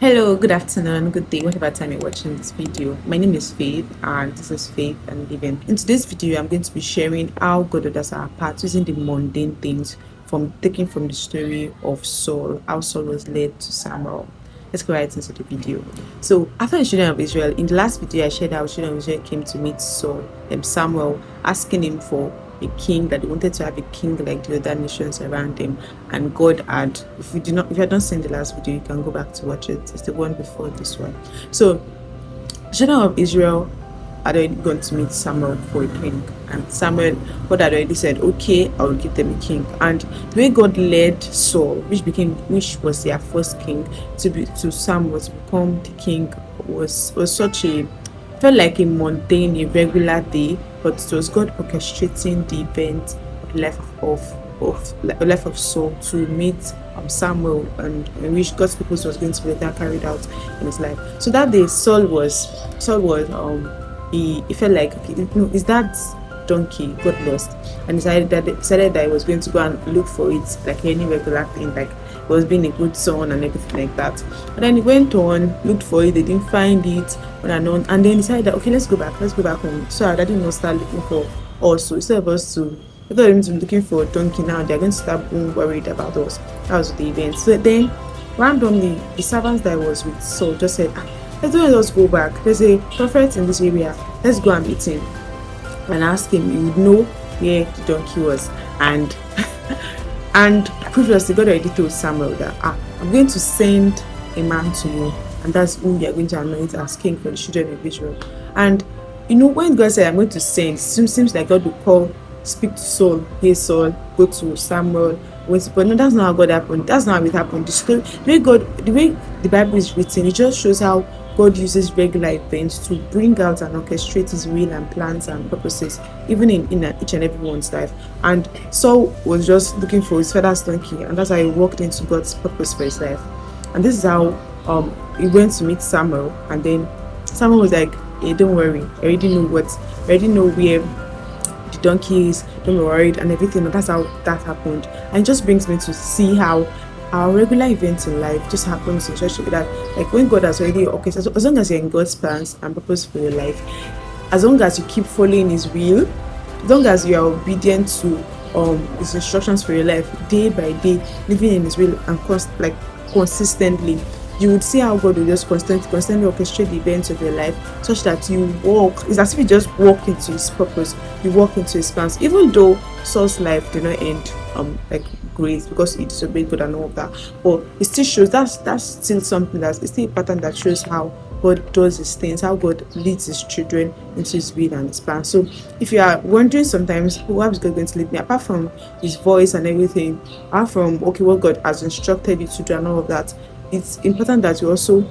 Hello, good afternoon, good day, whatever time you're watching this video. My name is Faith and this is Faith and Living. In today's video, I'm going to be sharing how God does our part using the mundane things taken from the story of Saul, how Saul was led to Samuel. Let's go right into the video. So after the children of Israel, in the last video I shared how children of Israel came to meet Samuel, asking him for a king, that they wanted to have a king like the other nations around them. And God had, if you had not seen the last video, you can go back to watch it. It's the one before this one. So children of Israel had already gone to meet Samuel for a king, and God had already said, okay, I will give them a king. And the way God led Saul, which was their first king, to Samuel to become the king was such a, felt like a mundane, irregular day, but it was God orchestrating the event of the life of Saul to meet Samuel, and in which God's purpose was going to be later carried out in his life. So that day, Saul was he felt like, okay, no, is that donkey got lost, and decided that he was going to go and look for it like any regular thing, like he was being a good son and everything like that. And then he went on, looked for it, they didn't find it, and then decided that, okay, let's go back home. So our daddy must start looking for us. So instead of them to be looking for a donkey, now they're going to start being worried about us. That was the event. So then randomly the servants that was with Saul just said, let's go back. There's a prophet in this area. Let's go and meet him and ask him. You would know where the donkey was. And and previously God already told Samuel that I'm going to send a man to you, and that's who you are going to anoint as king for the children of Israel. And when God said I'm going to send, it seems like God will speak to Saul, hey Saul, go to Samuel. But no, that's not how God happened. That's not how it happened. The way the Bible is written, it just shows how God uses regular events to bring out and orchestrate his will and plans and purposes, even in each and everyone's life. And Saul was just looking for his father's donkey, and that's how he walked into God's purpose for his life. And this is how he went to meet Samuel, and then Samuel was like, hey, don't worry, I already know where the donkey is, don't be worried, and everything. And that's how that happened. And it just brings me to see how our regular events in life just happens in such a way that, like, when God has already, okay, so as long as you're in God's plans and purpose for your life, as long as you keep following his will, as long as you are obedient to his instructions for your life day by day, living in his will and consistently, you would see how God will just constantly orchestrate the events of your life such that you walk. It's as if you just walk into his purpose, you walk into his plans. Even though Saul's life did not end like great because he disobeyed God and all of that, but it still shows that's still something it's still a pattern that shows how God does his things, how God leads his children into his will and his plan. So if you are wondering sometimes, how is God going to lead me, apart from his voice and everything, apart from what God has instructed you to do and all of that, it's important that you also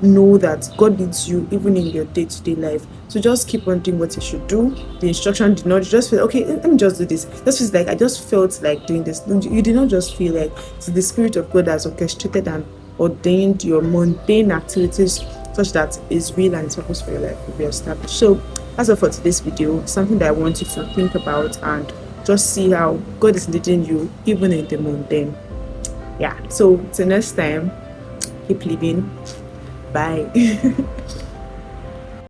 know that God leads you even in your day-to-day life. So just keep on doing what you should do. The instruction did not just feel, okay, let me just do this. This is like, I just felt like doing this. You did not just feel like, so the Spirit of God has orchestrated and ordained your mundane activities such that his will and his purpose for your life will be established. So that's all for today's video. Something that I want you to think about and just see how God is leading you even in the mundane. Yeah, so till next time, keep living. Bye.